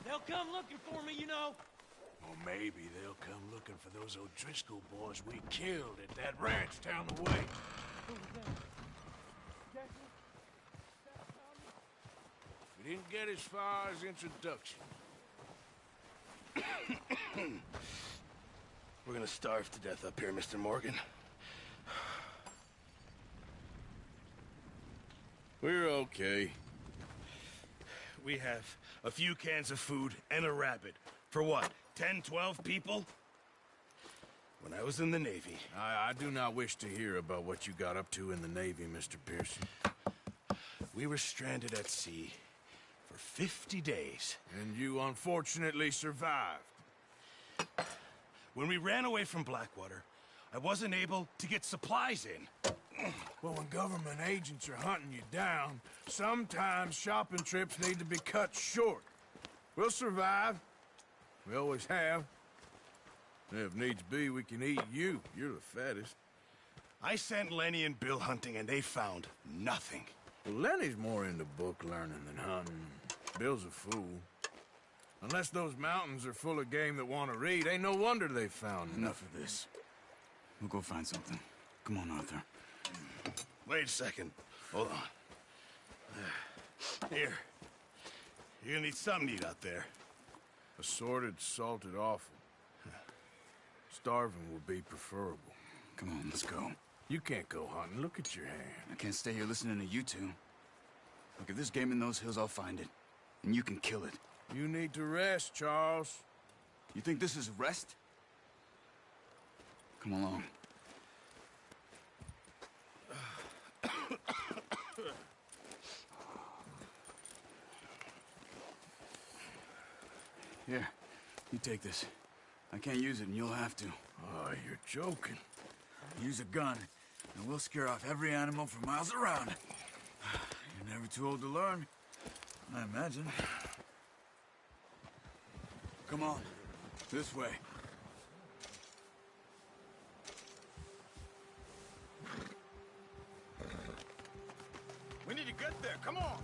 They'll come looking for me, you know. Or maybe they'll come looking for those O'Driscoll boys we killed at that ranch down the way. Who was that? Jackie? We didn't get as far as introduction. We're gonna starve to death up here, Mr. Morgan. We're okay. We have a few cans of food and a rabbit. For what, 10, 12 people? When I was in the Navy... I do not wish to hear about what you got up to in the Navy, Mr. Pearson. We were stranded at sea for 50 days. And you unfortunately survived. When we ran away from Blackwater, I wasn't able to get supplies in. Well, when government agents are hunting you down, sometimes shopping trips need to be cut short. We'll survive. We always have. And if needs be, we can eat you. You're the fattest. I sent Lenny and Bill hunting, and they found nothing. Well, Lenny's more into book learning than hunting. Bill's a fool. Unless those mountains are full of game that want to read, ain't no wonder they found Enough of this. We'll go find something. Come on, Arthur. Wait a second. Hold on. Here. You're gonna need something to eat out there. Assorted, salted offal. Starving will be preferable. Come on, let's go. You can't go hunting. Look at your hand. I can't stay here listening to you two. Look, if there's game in those hills, I'll find it. And you can kill it. You need to rest, Charles. You think this is rest? Come along. Here, you take this. I can't use it, and you'll have to. Oh, you're joking. Use a gun, and we'll scare off every animal for miles around. You're never too old to learn, I imagine. Come on, this way. We need to get there, come on!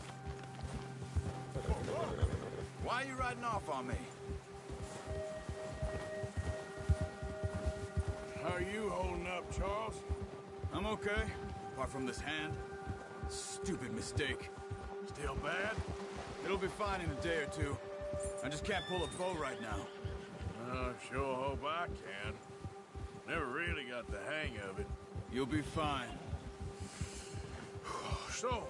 Whoa, whoa. Why are you riding off on me? How are you holding up, Charles? I'm okay, apart from this hand. Stupid mistake. Still bad? It'll be fine in a day or two. I just can't pull a bow right now. I sure hope I can. Never really got the hang of it. You'll be fine. So,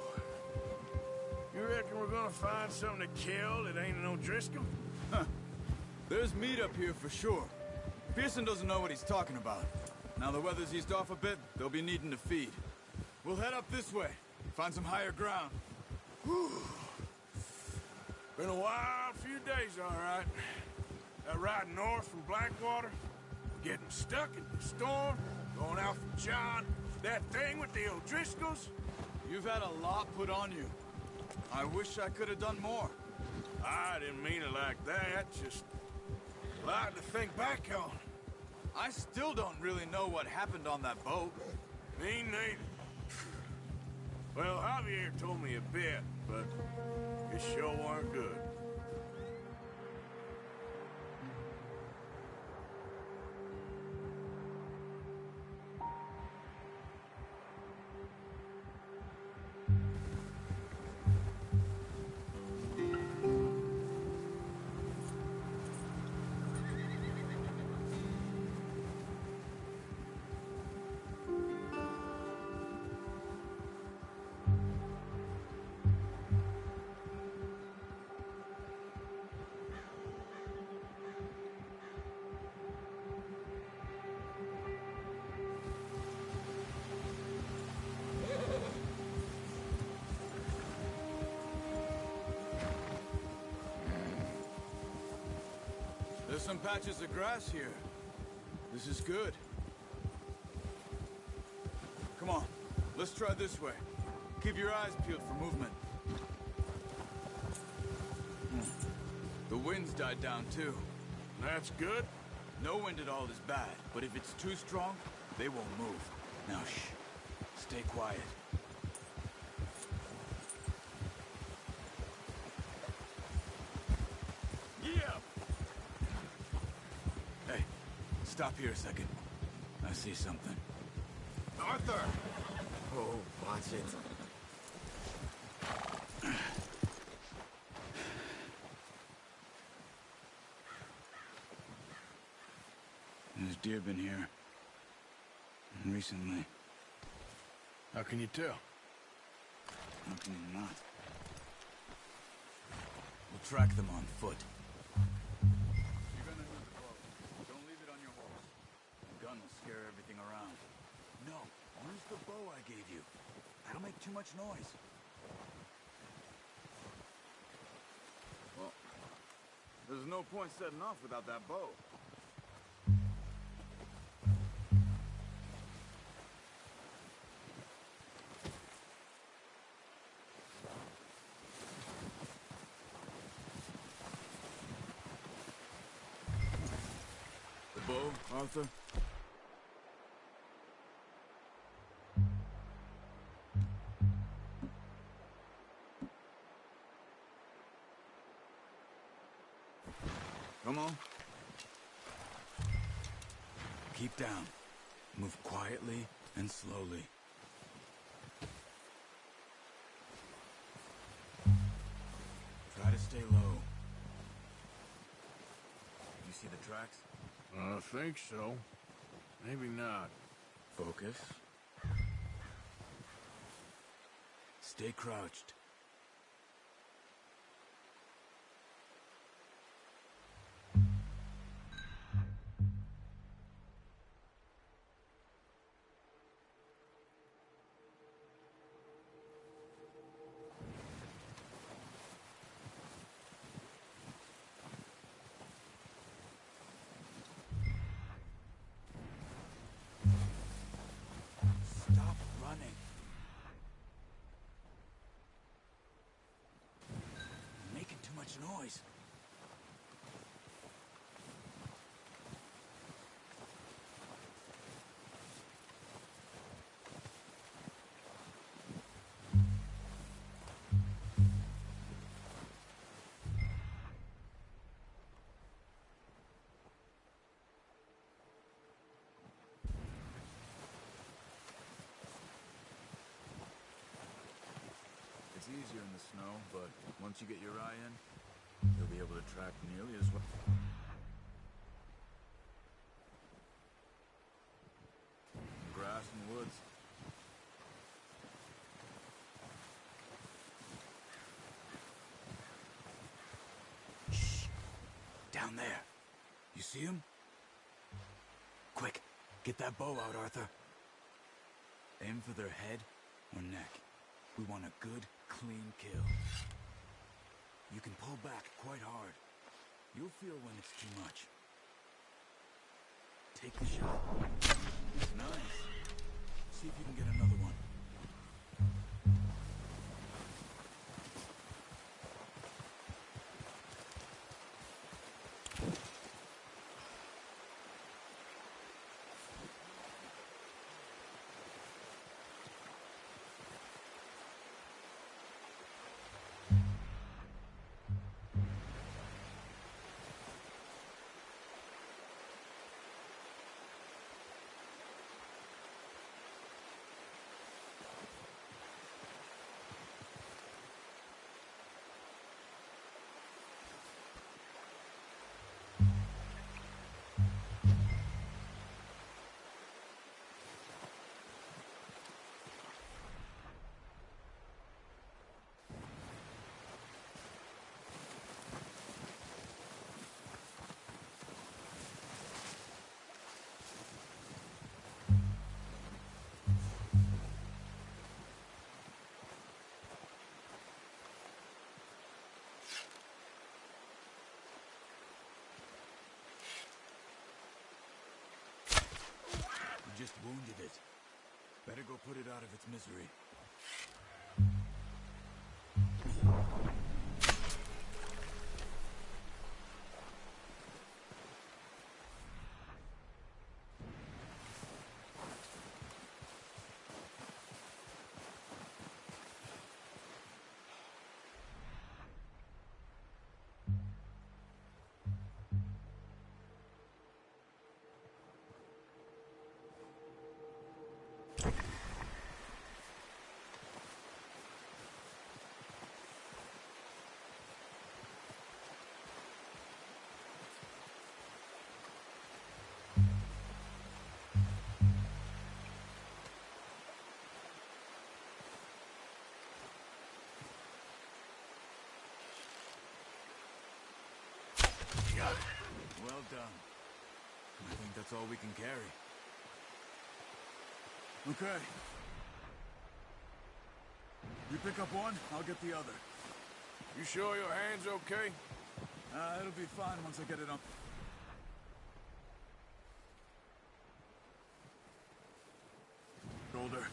you reckon we're gonna find something to kill that ain't an O'Driscoll? Huh. There's meat up here for sure. Pearson doesn't know what he's talking about. Now the weather's eased off a bit, they'll be needing to feed. We'll head up this way, find some higher ground. Whew. Been a wild few days, all right. That ride north from Blackwater, getting stuck in the storm, going out from John, that thing with the O'Driscolls. You've had a lot put on you. I wish I could have done more. I didn't mean it like that, just a lot to think back on. I still don't really know what happened on that boat. Me neither. Well, Javier told me a bit, but it sure weren't good. There's some patches of grass here. This is good. Come on, let's try this way. Keep your eyes peeled for movement. The wind's died down too. That's good. No wind at all is bad, but if it's too strong, they won't move. Now shh, stay quiet. Yeah! Hey, stop here a second. I see something. Arthur! Oh, watch it. There's deer been here. Recently. How can you tell? How can you not? We'll track them on foot. You're gonna need the bow. Don't leave it on your horse. The gun will scare everything around. No, use the bow I gave you. That'll make too much noise. Well, there's no point setting off without that bow. The bow, Arthur? Come on. Keep down. Move quietly and slowly. Try to stay low. You see the tracks? I think so. Maybe not. Focus. Stay crouched. Stop running. You're making too much noise. It's easier in the snow, but once you get your eye in, you'll be able to track nearly as well. Grass and woods. Shh! Down there. You see him? Quick, get that bow out, Arthur. Aim for their head or neck. We want a good, clean kill. You can pull back quite hard. You'll feel when it's too much. Take the shot. Nice. See if you can get another one. wounded it. Better go put it out of its misery. Well done. I think that's all we can carry. Okay. You pick up one, I'll get the other. You sure your hand's okay? It'll be fine once I get it up. Shoulder.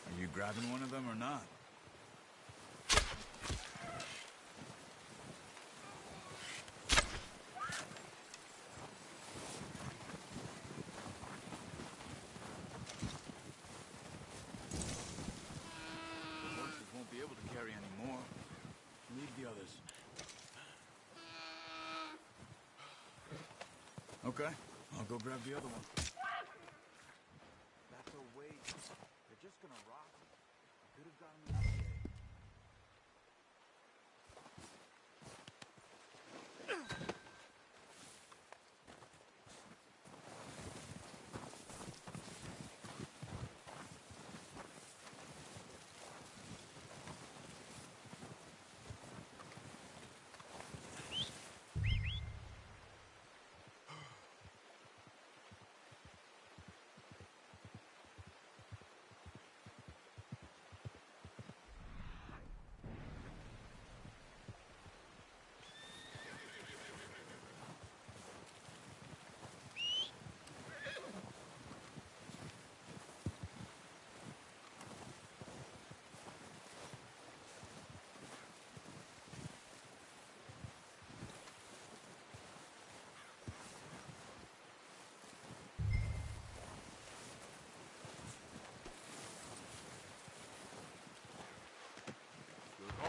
Are you grabbing one of them or not? Okay, I'll go grab the other one. That's a waste. They're just gonna rot. I could have gotten them that day.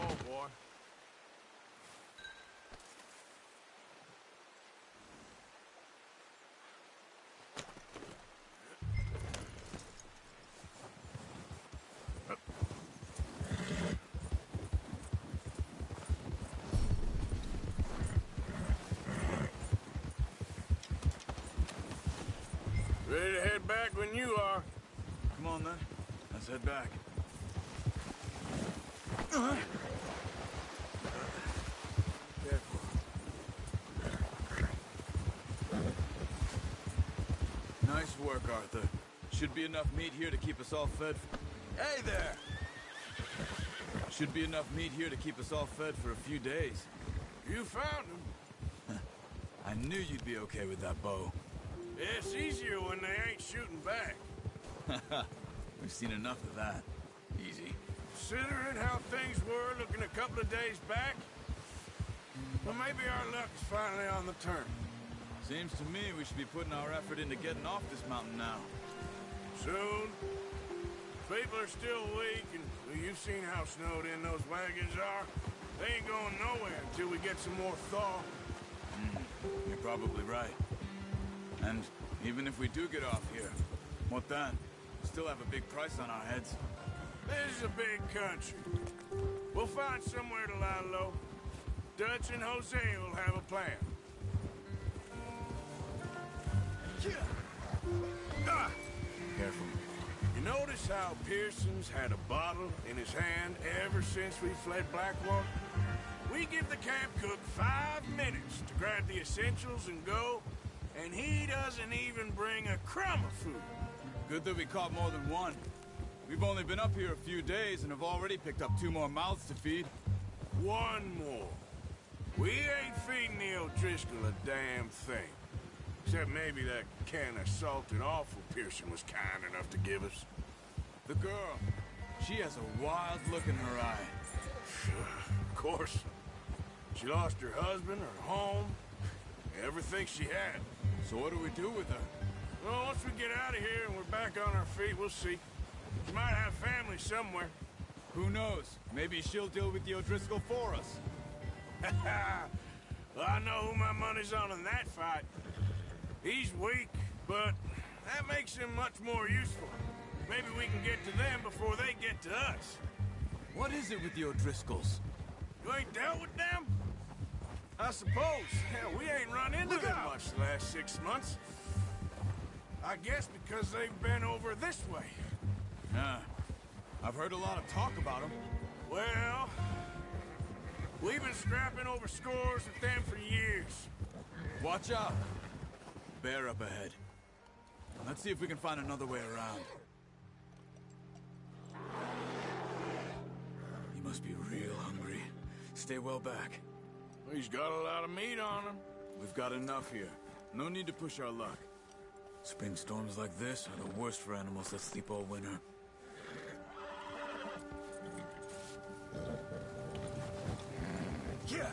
Oh, boy. Ready to head back when you are. Come on, then. Let's head back. Careful. Nice work, Arthur. Should be enough meat here to keep us all fed. Hey there! Should be enough meat here to keep us all fed for a few days. You found him. I knew you'd be okay with that bow. It's easier when they ain't shooting back. We've seen enough of that. Easy. Considering how things were looking a couple of days back, well, maybe our luck's finally on the turn. Seems to me we should be putting our effort into getting off this mountain now. Soon. People are still weak, and well, you've seen how snowed in those wagons are. They ain't going nowhere until we get some more thaw. You're probably right. And even if we do get off here, what then? We still have a big price on our heads. This is a big country. We'll find somewhere to lie low. Dutch and Jose will have a plan. Ah! Careful. You notice how Pearson's had a bottle in his hand ever since we fled Blackwater? We give the camp cook 5 minutes to grab the essentials and go, and he doesn't even bring a crumb of food. Good that we caught more than one. We've only been up here a few days and have already picked up 2 more mouths to feed. One more. We ain't feeding the O'Driscoll a damn thing. Except maybe that can of salted offal Pearson was kind enough to give us. The girl, she has a wild look in her eye. Of course. She lost her husband, her home, everything she had. So what do we do with her? Well, once we get out of here and we're back on our feet, we'll see. She might have family somewhere. Who knows? Maybe she'll deal with the O'Driscoll for us. Well, I know who my money's on in that fight. He's weak, but that makes him much more useful. Maybe we can get to them before they get to us. What is it with the O'Driscolls? You ain't dealt with them? I suppose. Hell, we ain't run into them much the last 6 months. I guess because they've been over this way. Nah. I've heard a lot of talk about them. Well, we've been scrapping over scores with them for years. Watch out. Bear up ahead. Let's see if we can find another way around. He must be real hungry. Stay well back. He's got a lot of meat on him. We've got enough here. No need to push our luck. Spring storms like this are the worst for animals that sleep all winter. Yeah!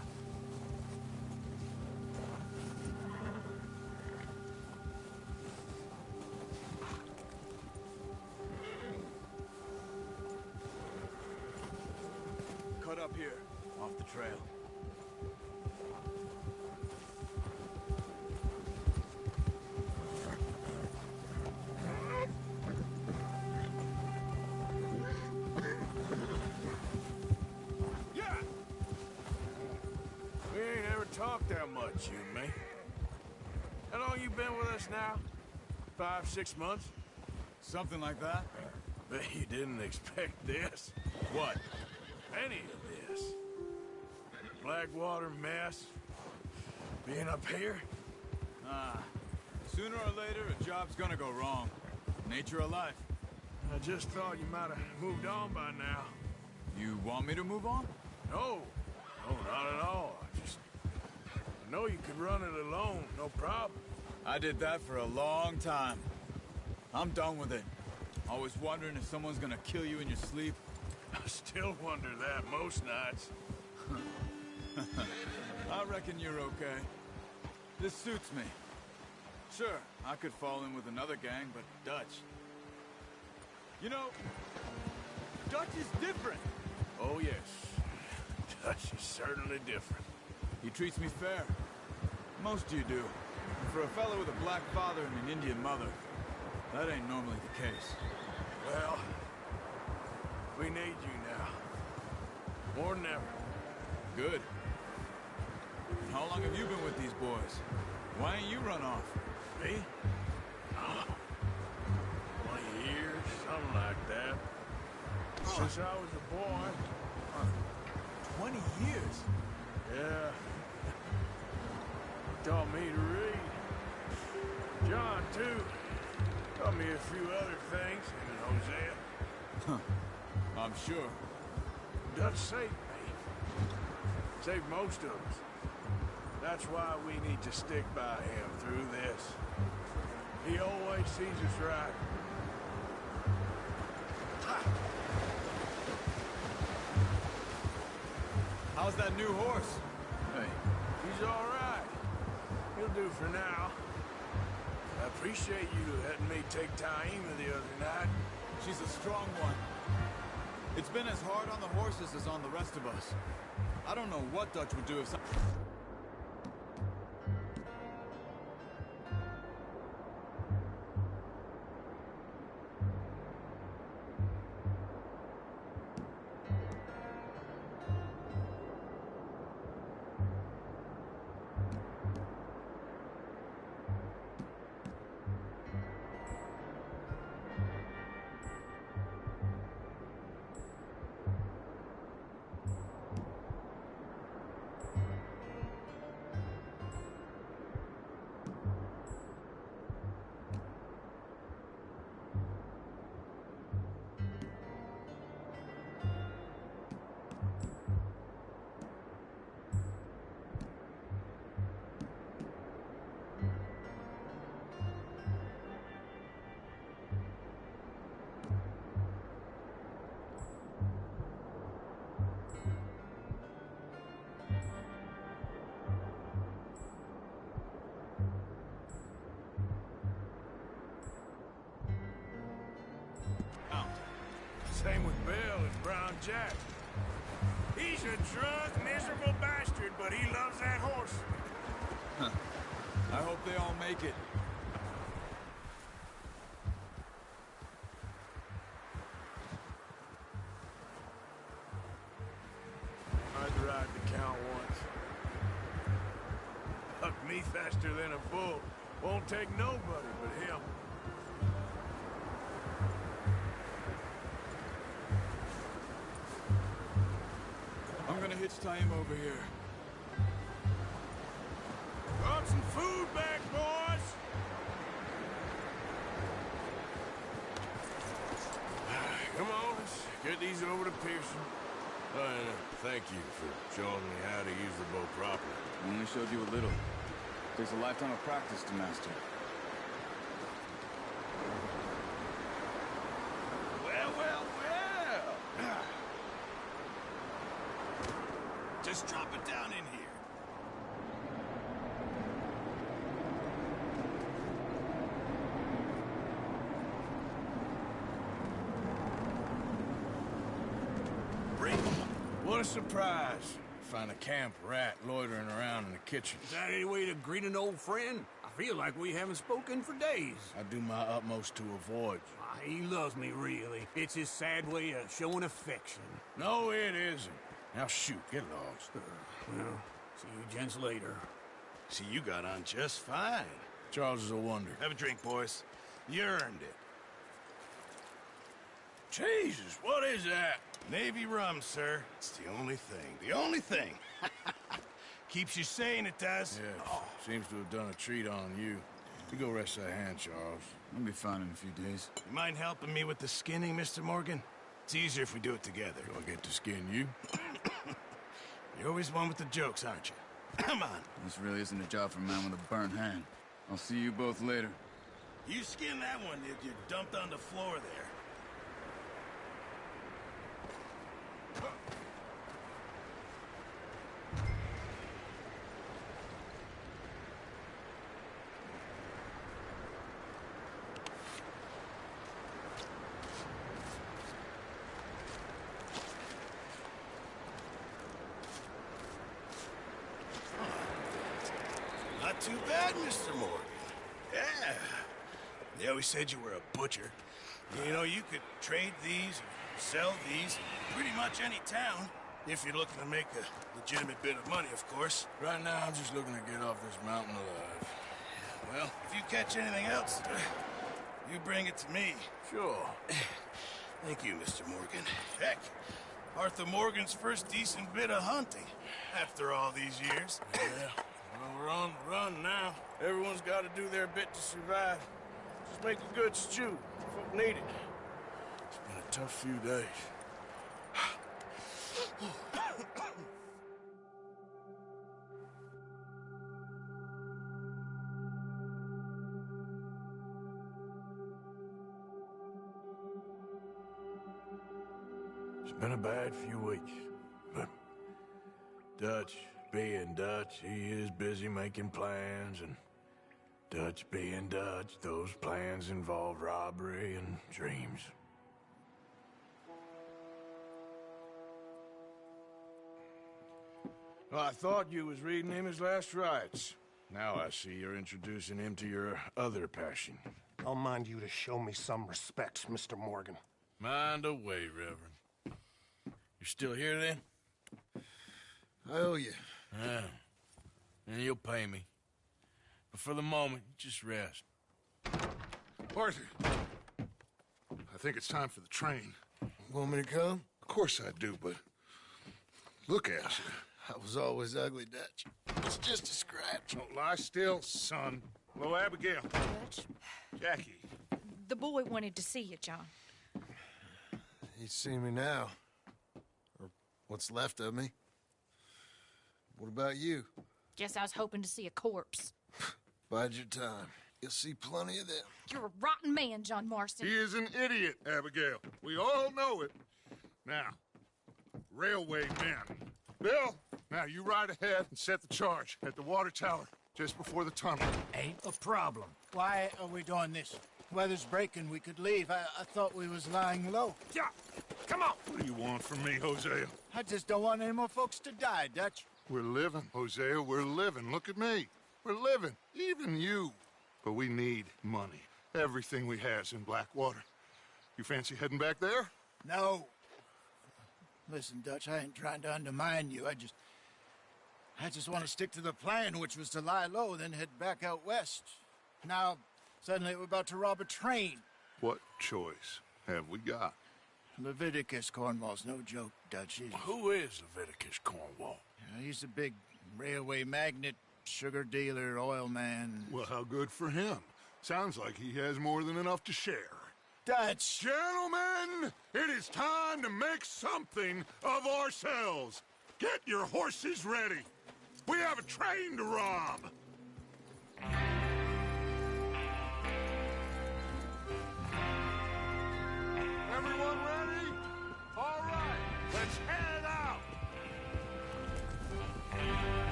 Cut up here, off the trail. Talk that much, you and me. How long you been with us now? 5, 6 months? Something like that? Bet you didn't expect this. What? Any of this. Blackwater mess. Being up here. Sooner or later, a job's gonna go wrong. Nature of life. I just thought you might have moved on by now. You want me to move on? No. No, not at all. I know you could run it alone, no problem. I did that for a long time. I'm done with it. Always wondering if someone's gonna kill you in your sleep. I still wonder that most nights. I reckon you're okay. This suits me. Sure, I could fall in with another gang, but Dutch... You know, Dutch is different. Oh, yes. Dutch is certainly different. He treats me fair. Most of you do. And for a fellow with a black father and an Indian mother, that ain't normally the case. Well, we need you now. More than ever. Good. And how long have you been with these boys? Why ain't you run off? Me? Oh, 20 years, something like that. Since I was a boy. 20 years? Yeah. Taught me to read. John, too. Taught me a few other things, him and Hosea. Huh. I'm sure. Dutch saved me. Saved most of us. That's why we need to stick by him through this. He always sees us right. How's that new horse? Hey, he's all right. He'll do for now. I appreciate you letting me take Taima the other night. She's a strong one. It's been as hard on the horses as on the rest of us. I don't know what Dutch would do if some... Same with Bill and Brown Jack. He's a drunk, miserable bastard, but he loves that horse. I hope they all make it. I'd ride the Count once. Huck me faster than a bull. Won't take nobody but him. I'm gonna hitch tie him over here. Brought some food back, boys! Come on, let's get these over to Pearson. Oh, and thank you for showing me how to use the bow properly. I only showed you a little. Takes a lifetime of practice to master. Well, well, well. Just drop it down in here. What a surprise. Find a camp rat loitering around in the kitchen. Is that any way to greet an old friend? I feel like we haven't spoken for days. I do my utmost to avoid you. He loves me, really. It's his sad way of showing affection. No, it isn't. Now shoot, get lost. Well, see you gents later. See, you got on just fine. Charles is a wonder. Have a drink, boys. You earned it. Jesus, what is that? Navy rum, sir. It's the only thing. The only thing. Keeps you sane, it does. Yeah, seems to have done a treat on you. You go rest that hand, Charles. I'll be fine in a few days. You mind helping me with the skinning, Mr. Morgan? It's easier if we do it together. Do I get to skin you? You're always one with the jokes, aren't you? Come on. This really isn't a job for a man with a burnt hand. I'll see you both later. You skinned that one, did you? Dumped on the floor there. Not too bad, Mr. Morgan. Yeah. They always said you were a butcher. You know, you could trade these, sell these, pretty much any town, if you're looking to make a legitimate bit of money, of course. Right now, I'm just looking to get off this mountain alive. Well, if you catch anything else, you bring it to me. Sure. Thank you, Mr. Morgan. Heck, Arthur Morgan's first decent bit of hunting, after all these years. Yeah. Well, we're on the run now. Everyone's got to do their bit to survive. Just make a good stew. Folk need it. It's been a tough few days. It's been a bad few weeks, but Dutch being Dutch, he is busy making plans, and Dutch being Dutch, those plans involve robbery and dreams. Well, I thought you was reading him his last rites. Now I see you're introducing him to your other passion. I'll mind you to show me some respect, Mr. Morgan. Mind away, Reverend. You're still here, then? I owe you. Yeah. And you'll pay me. But for the moment, just rest. Arthur, I think it's time for the train. Want me to come? Of course I do, but look at you. I was always ugly, Dutch. It's just a scratch. Don't lie still, son. Hello, Abigail. Dutch, Jackie. the boy wanted to see you, John. He'd see me now. Or what's left of me. What about you? Guess I was hoping to see a corpse. Bide your time. You'll see plenty of them. You're a rotten man, John Marston. He is an idiot, Abigail. We all know it. Now, railway men. Bill, now you ride ahead and set the charge at the water tower just before the tunnel. Ain't a problem. Why are we doing this? Weather's breaking. We could leave. I thought we was lying low. Yeah. Come on! What do you want from me, Hosea? I just don't want any more folks to die, Dutch. We're living, Hosea, we're living. Look at me. We're living. Even you. But we need money. Everything we has in Blackwater. You fancy heading back there? No. Listen, Dutch, I ain't trying to undermine you. I just want to stick to the plan, which was to lie low, then head back out west. Now, suddenly we're about to rob a train. What choice have we got? Leviticus Cornwall's no joke, Dutch. Who is Leviticus Cornwall? He's a big railway magnate, sugar dealer, oil man. Well, how good for him. Sounds like he has more than enough to share. Dutch! Gentlemen, it is time to make something of ourselves. Get your horses ready. We have a train to rob. Everyone ready? All right, let's head out.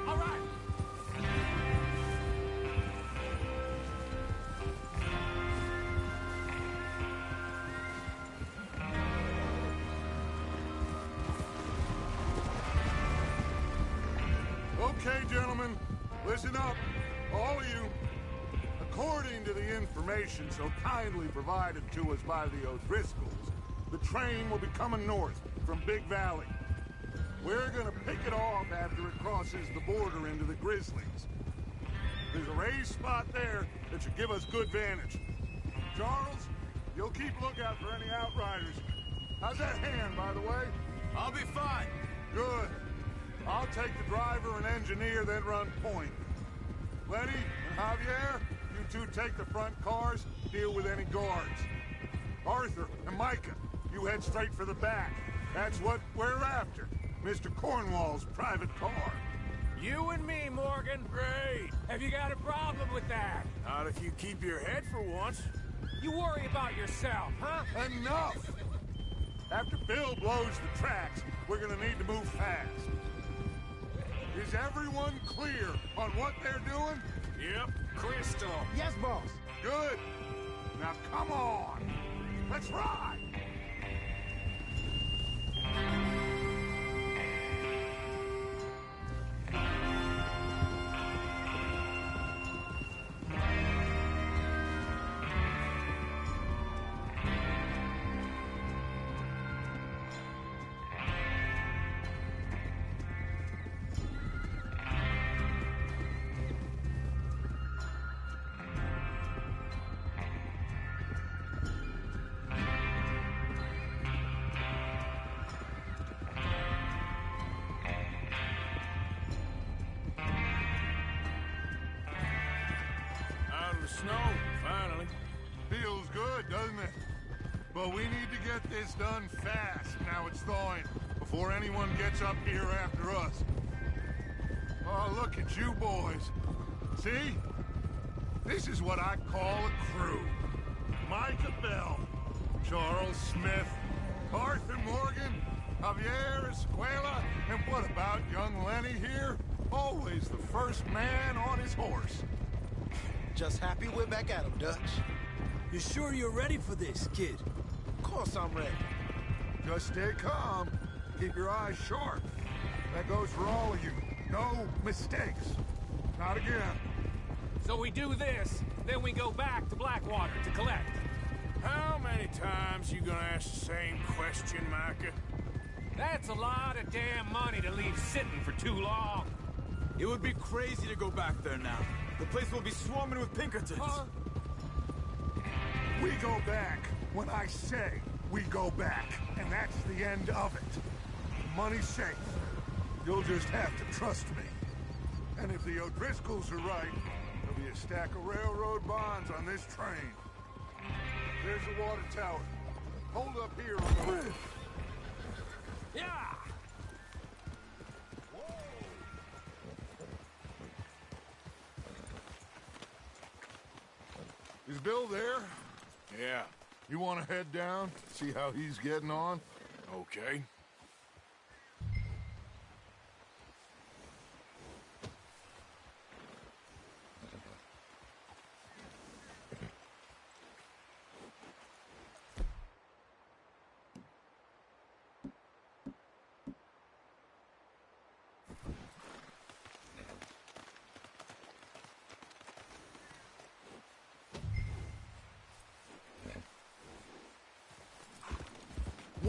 All right. Okay, gentlemen, listen up, all of you. According to the information so kindly provided to us by the O'Driscolls, the train will be coming north from Big Valley. We're gonna pick it off after it crosses the border into the Grizzlies. There's a raised spot there that should give us good vantage. Charles, you'll keep lookout for any outriders. How's that hand, by the way? I'll be fine. Good. I'll take the driver and engineer, then run point. Letty and Javier, you two take the front cars, deal with any guards. Arthur and Micah, you head straight for the back. That's what we're after. Mr. Cornwall's private car. You and me, Morgan. Great. Have you got a problem with that? Not if you keep your head for once. You worry about yourself, huh? Enough! After Bill blows the tracks, we're gonna need to move fast. Is everyone clear on what they're doing? Yep, crystal. Yes, boss. Good. Now come on. Let's ride. Snow, finally. Feels good, doesn't it? But we need to get this done fast, now it's thawing, before anyone gets up here after us. Oh, look at you boys. See? This is what I call a crew. Micah Bell, Charles Smith, Arthur Morgan, Javier Escuela, and what about young Lenny here? Always the first man on his horse. Just happy we're back at him, Dutch. You sure you're ready for this, kid? Of course I'm ready. Just stay calm. Keep your eyes sharp. That goes for all of you. No mistakes. Not again. So we do this, then we go back to Blackwater to collect. How many times you gonna ask the same question, Micah? That's a lot of damn money to leave sitting for too long. It would be crazy to go back there now. The place will be swarming with Pinkertons. Huh? We go back when I say we go back, and that's the end of it. Money's safe. You'll just have to trust me. And if the O'Driscolls are right, there'll be a stack of railroad bonds on this train. There's the water tower. Hold up here on the roof. Yeah! Is Bill there? Yeah, You want to head down, see how he's getting on? okay.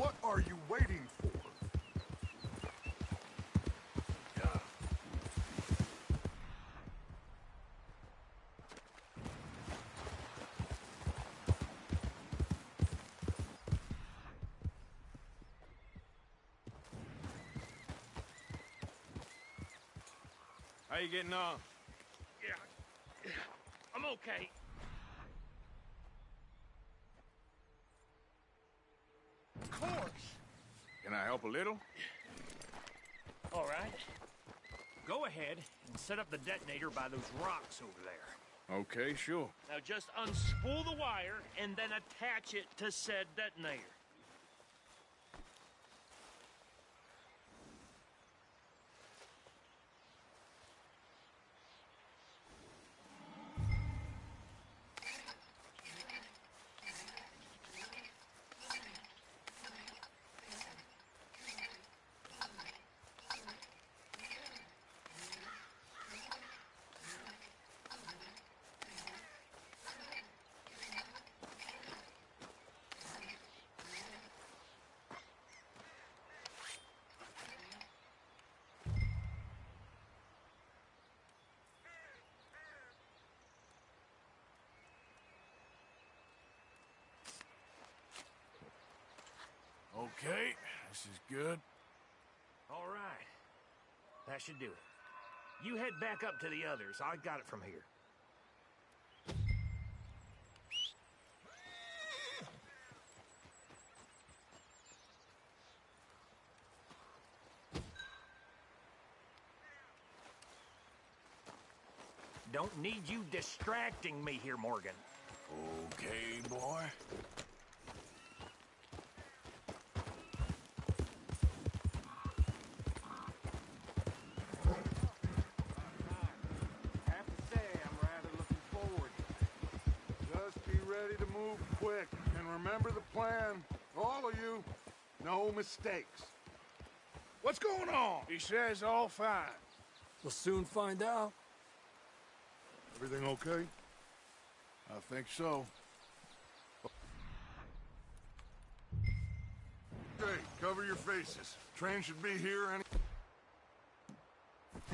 What are you waiting for? How you getting on? Yeah, I'm okay. Of course. Can I help a little? All right. Go ahead and set up the detonator by those rocks over there. Okay, sure. Now just unspool the wire and then attach it to said detonator. Okay, this is good. All right. That should do it. You head back up to the others. I got it from here. Don't need you distracting me here, Morgan. Okay, boy. Have to say, I'm rather looking forward to it. Just be ready to move quick. And remember the plan. All of you. No mistakes. What's going on? He says all fine. We'll soon find out. Everything okay? I think so. Okay, cover your faces. Train should be here any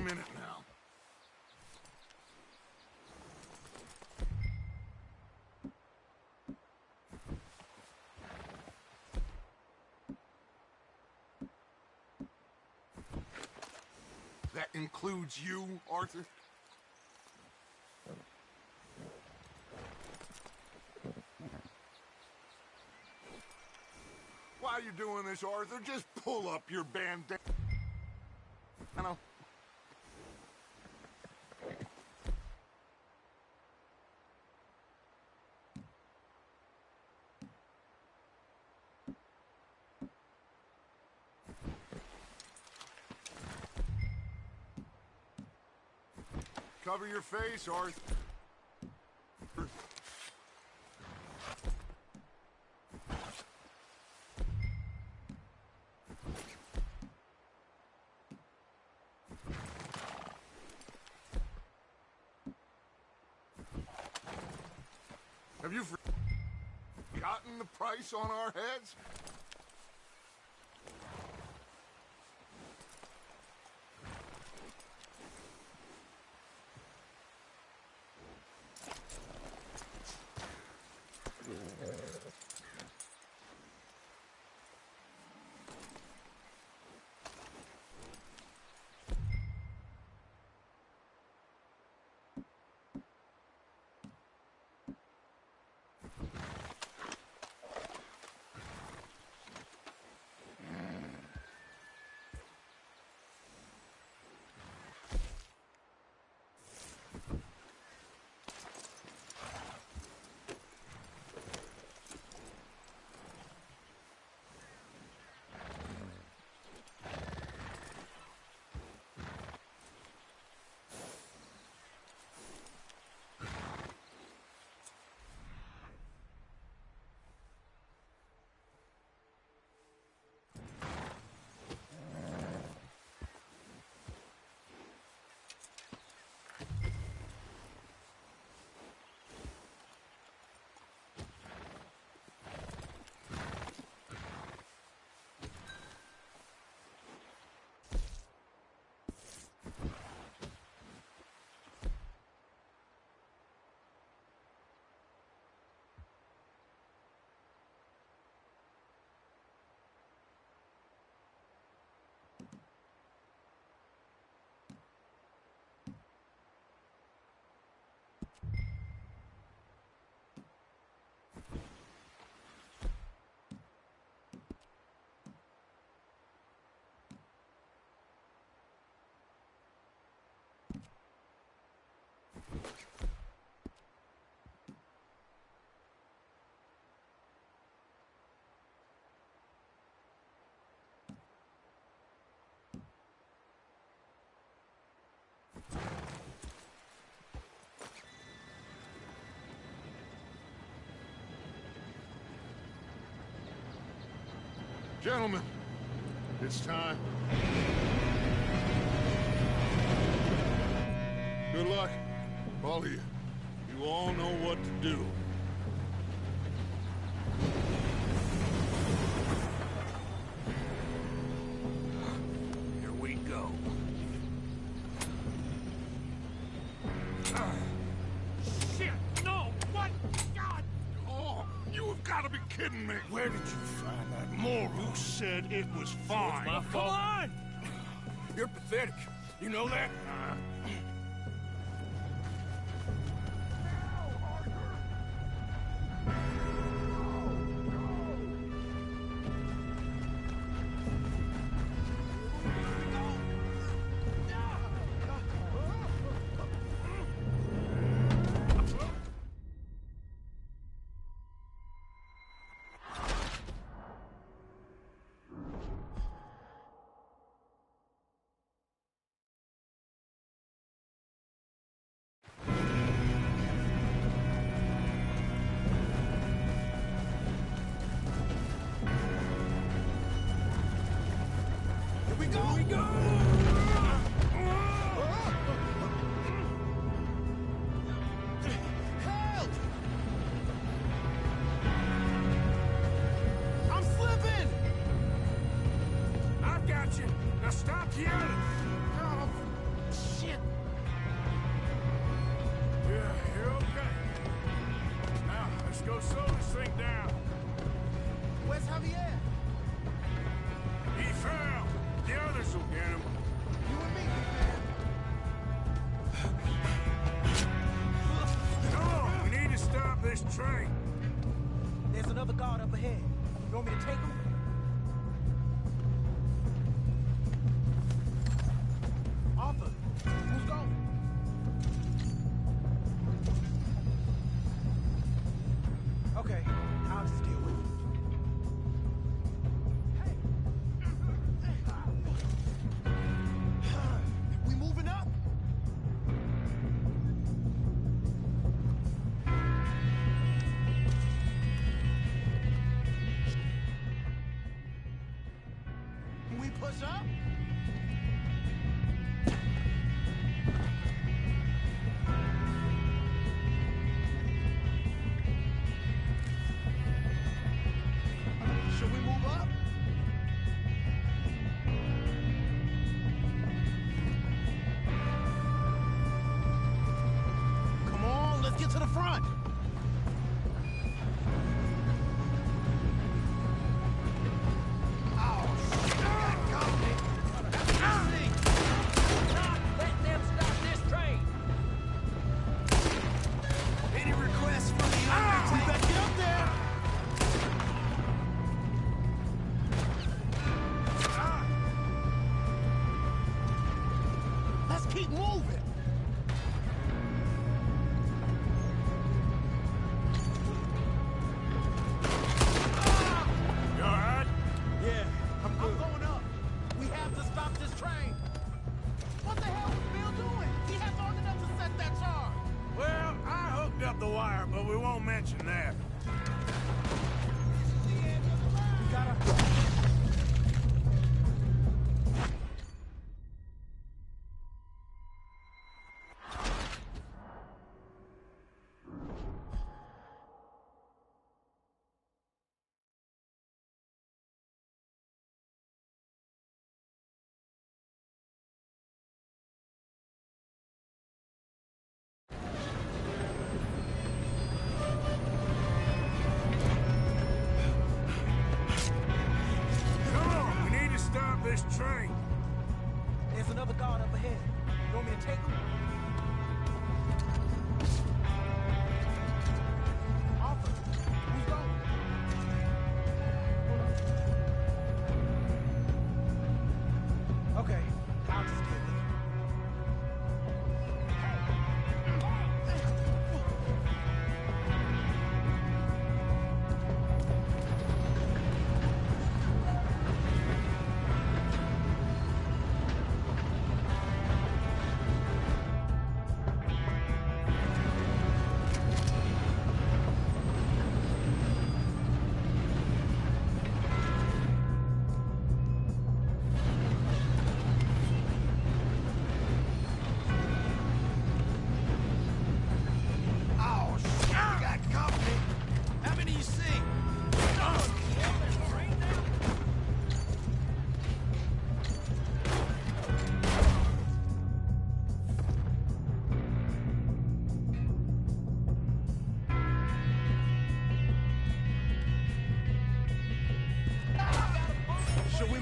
minute now. That includes you, Arthur? While you're doing this, Arthur, just pull up your bandana. Cover your face, Arthur. Have you forgotten the price on our heads? Gentlemen, it's time. Good luck, all of you. You all know what to do. Here we go. Shit! No! What? God! Oh, you have got to be kidding me. Where did you find that moron? You said it was fine. My fault. Come on! You're pathetic. You know that? Now stop yelling! Oh, shit! Yeah, you're okay. Now, let's go slow this thing down. Where's Javier? He fell. The others will get him. You and me, man. Come on, we need to stop this train. There's another guard up ahead. You want me to take him? Arthur, who's going? Okay, I'll just deal with it. We moving up? Can we push up? Should we move up? Come on, let's get to the front. Oh, shit. Got me.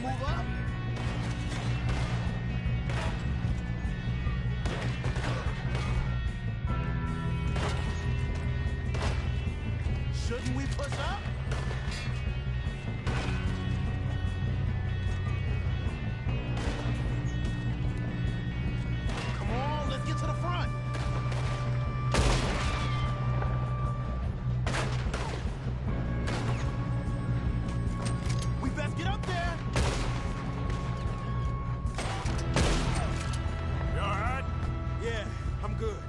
move up? Shouldn't we push up? Come on, let's get to the front. We best get up there. You all right? Yeah, I'm good.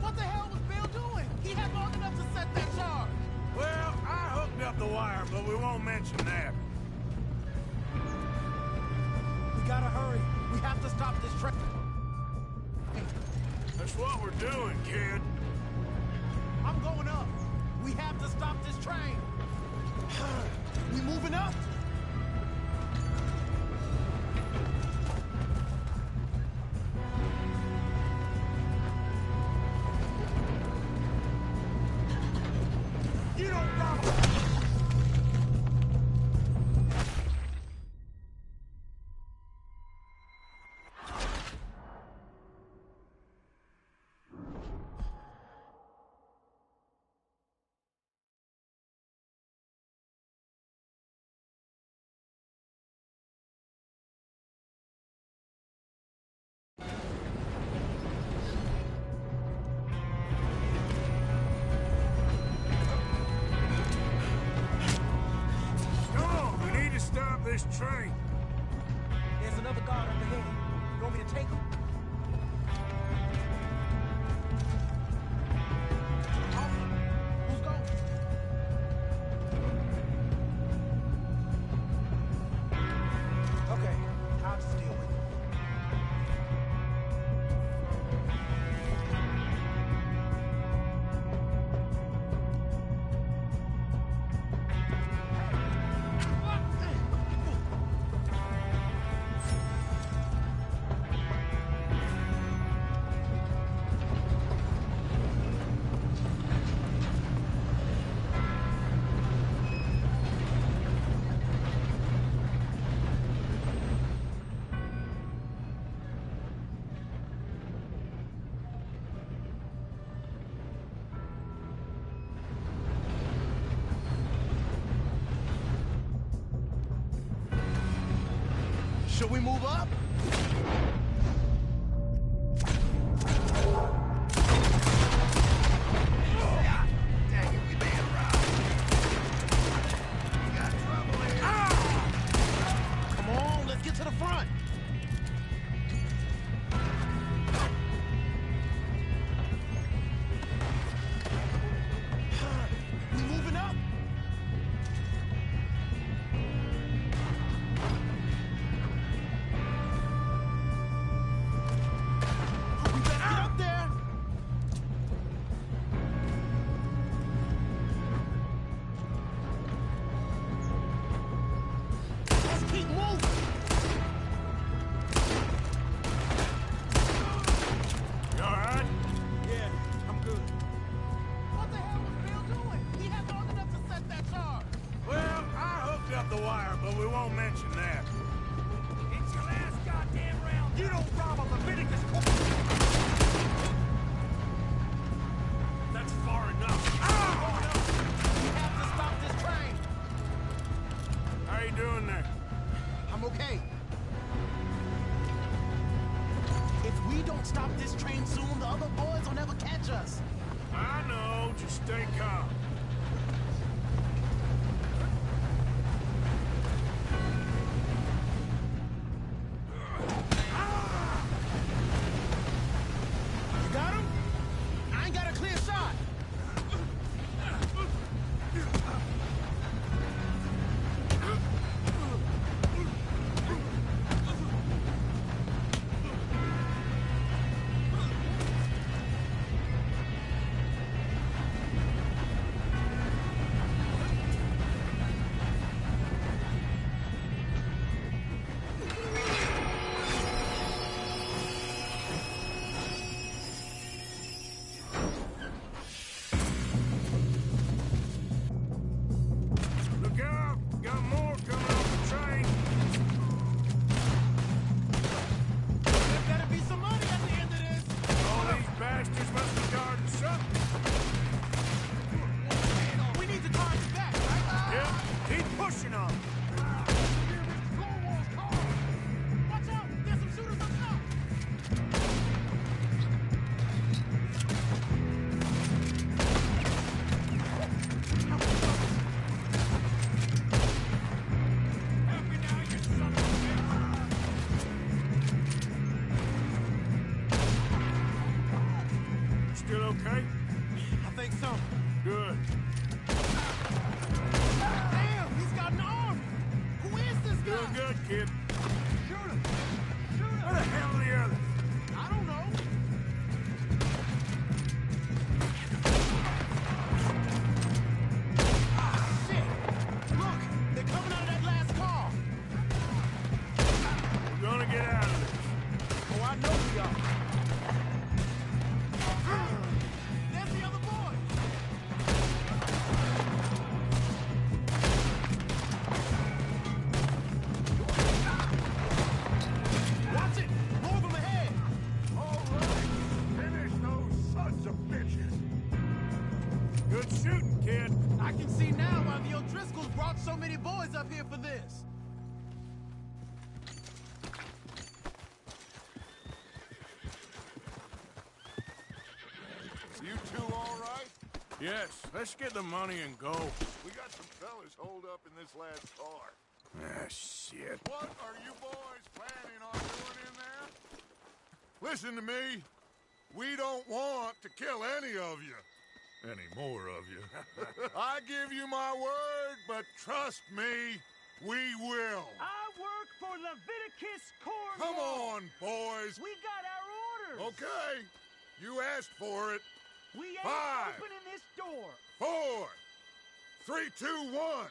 What the hell was Bill doing? He had long enough to set that charge. Well, I hooked up the wire, but we won't mention that. We gotta hurry. We have to stop this train. That's what we're doing, kid. I'm going up. We have to stop this train. We moving up? You don't rob. Come on, we need to stop this train. There's another guard up ahead. You want me to take him? Who's going? Okay, I'll just deal with it. Should we move up? Dang it, we being robbed. We got trouble here. Come on, let's get to the front. We moving up? We better get up there. Let's keep moving. You all right? Yeah, I'm good. What the hell was Bill doing? He had long enough to set that charge. Well, I hooked up the wire, but we won't mention that. It's your last goddamn round. You don't rob a Leviticus court. That's far enough. We have to stop this train. How you doing there? I'm okay. If we don't stop this train soon, the other boys will never catch us. I know, just stay calm. kid. Shoot him! Shoot him! Where the hell are the others? I don't know. Shit! Look! They're coming out of that last car! We're gonna get out of this. Oh, I know we are. There's the other boy! Watch it! More of them ahead! All right, finish those sons of bitches. Good shooting, kid. I can see now why the O'Driscolls brought so many boys up here for this. You two all right? Yes, let's get the money and go. We got some fellas holed up in this last car. Ah, shit. What are you boys planning on doing in there? Listen to me. We don't want to kill any of you. Any more of you. I give you my word, but trust me, we will. I work for Leviticus Corps. Come on, boys. We got our orders. Okay. You asked for it. We ain't 5, opening this door. 4, 3, 2, 1.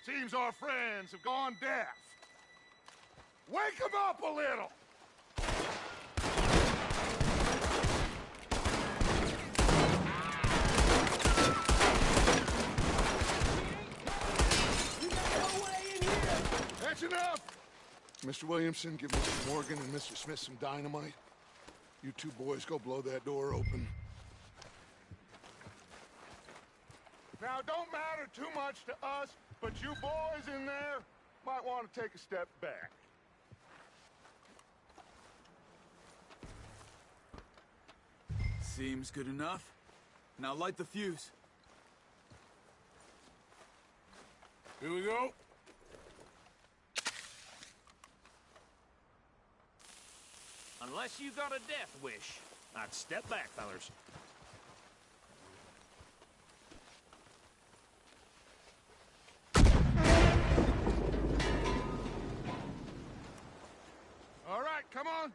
Seems our friends have gone deaf. Wake them up a little. That's enough. Mr. Williamson, give Mr. Morgan and Mr. Smith some dynamite. You two boys go blow that door open. Now, it don't matter too much to us, but you boys in there might want to take a step back. Seems good enough. Now light the fuse. Here we go. Unless you got a death wish, I'd step back, fellers. All right, come on.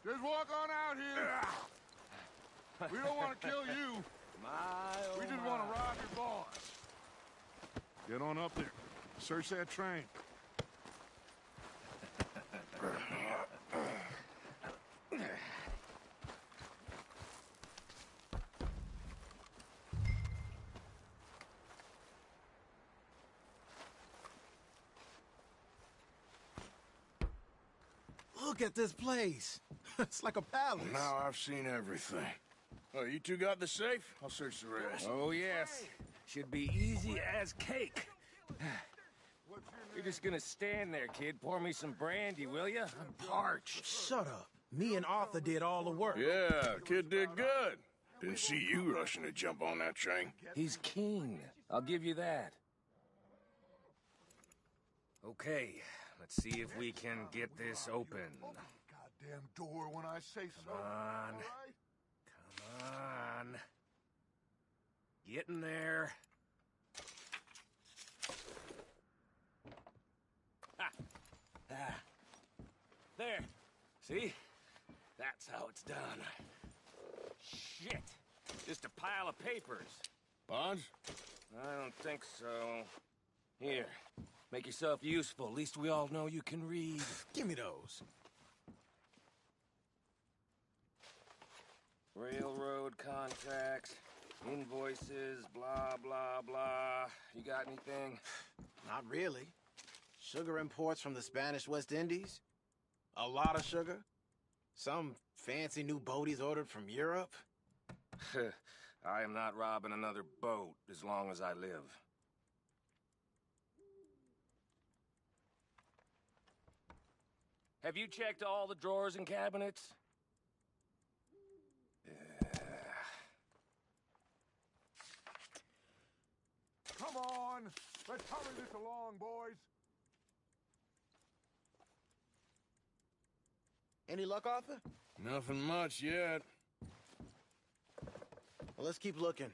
Just walk on out here. We don't want to kill you. We just want to rob your boss. Get on up there. Search that train. Look at this place. It's like a palace. Now I've seen everything. Oh, you two got the safe? I'll search the rest. Oh, yes. Should be easy as cake. You're just gonna stand there, kid. Pour me some brandy, will you? I'm parched. Shut up. Me and Arthur did all the work. Yeah, kid did good. Didn't see you rushing to jump on that train. He's keen. I'll give you that. Okay, let's see if we can get this open. Goddamn door when I say so. Come on. All right? Come on. Get in there. Ah. There. See? That's how it's done. Shit. Just a pile of papers. Bonds? I don't think so. Here. Make yourself useful. At least we all know you can read. Give me those. Railroad contracts, invoices, blah, blah, blah. You got anything? Not really. Sugar imports from the Spanish West Indies. A lot of sugar. Some fancy new boat he's ordered from Europe. I am not robbing another boat as long as I live. Have you checked all the drawers and cabinets? Come on. Let's hurry this along, boys. Any luck, Arthur? Nothing much yet. Well, let's keep looking.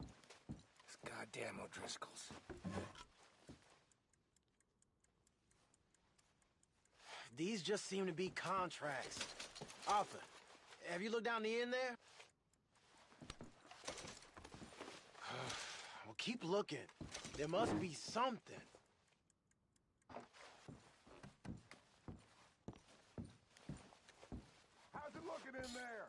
These goddamn O'Driscolls. These just seem to be contracts. Arthur, have you looked down the end there? Well, keep looking. There must be something. How's it looking in there?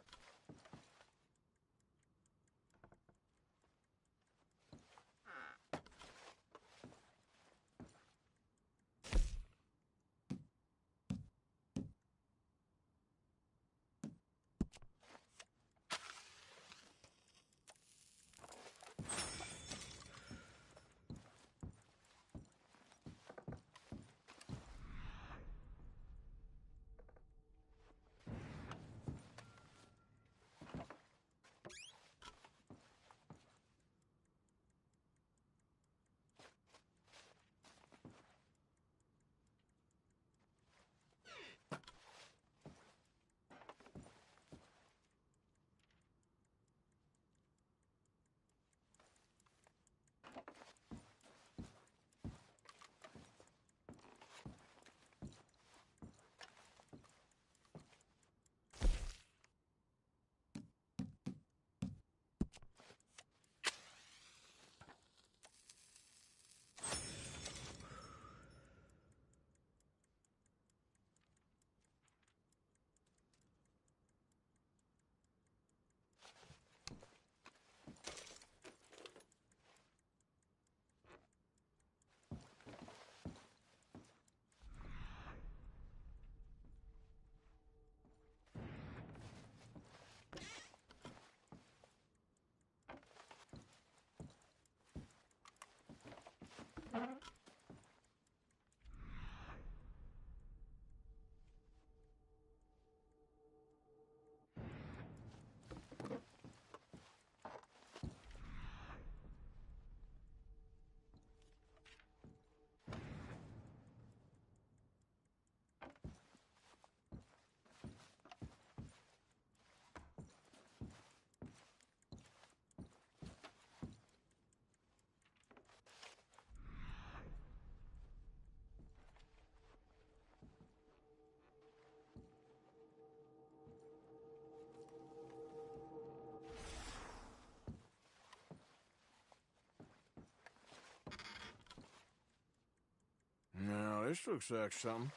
Now, this looks like something.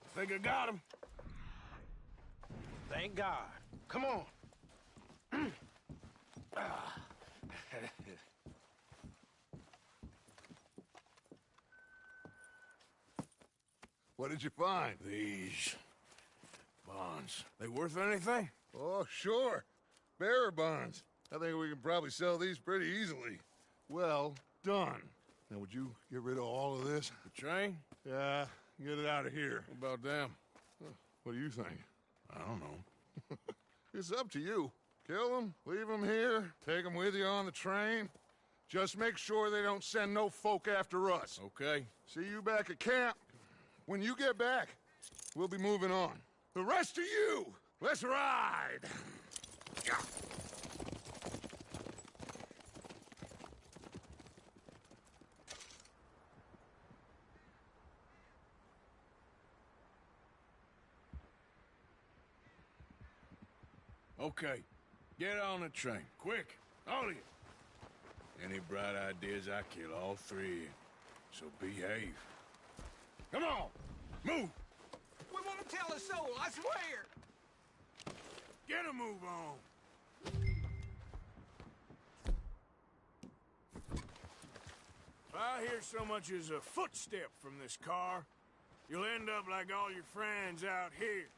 I think I got him. Thank God. Come on. What did you find? These bonds. They worth anything? Oh, sure. Bearer bonds. I think we can probably sell these pretty easily. Well done. Now, would you get rid of all of this? The train? Yeah, get it out of here. What about them? What do you think? I don't know. It's up to you. Kill them, leave them here, take them with you on the train. Just make sure they don't send no folk after us. Okay. See you back at camp. When you get back, we'll be moving on. The rest of you, let's ride! Okay. Get on the train. Quick. All of you. Any bright ideas, I kill all three of you. So behave. Come on! Move! We won't tell a soul, I swear! Get a move on! If I hear so much as a footstep from this car, you'll end up like all your friends out here.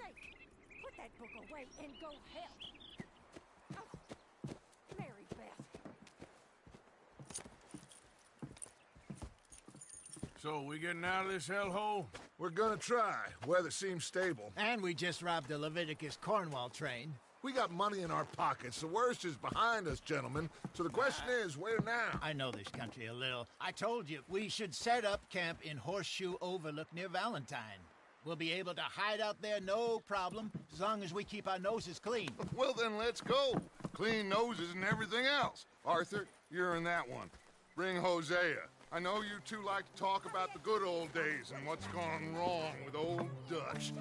sake! Put that book away and go help! Oh, Mary Beth. So, we getting out of this hellhole? We're gonna try. Weather seems stable. And we just robbed the Leviticus Cornwall train. We got money in our pockets. The worst is behind us, gentlemen. So the question is, where now? I know this country a little. I told you, we should set up camp in Horseshoe Overlook near Valentine. We'll be able to hide out there, no problem, as long as we keep our noses clean. Well, then let's go. Clean noses and everything else. Arthur, you're in that one. Bring Hosea. I know you two like to talk about the good old days and what's gone wrong with old Dutch.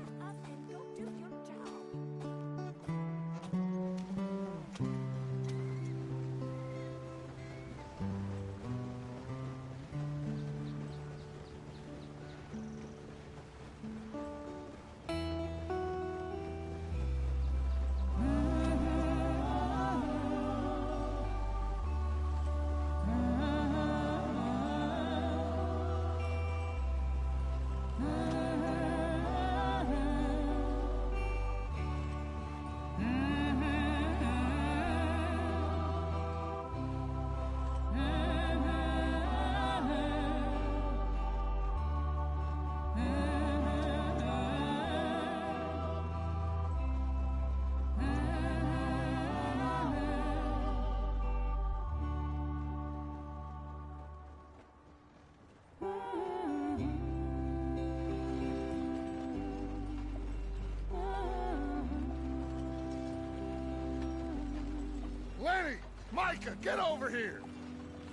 Lenny! Micah, get over here!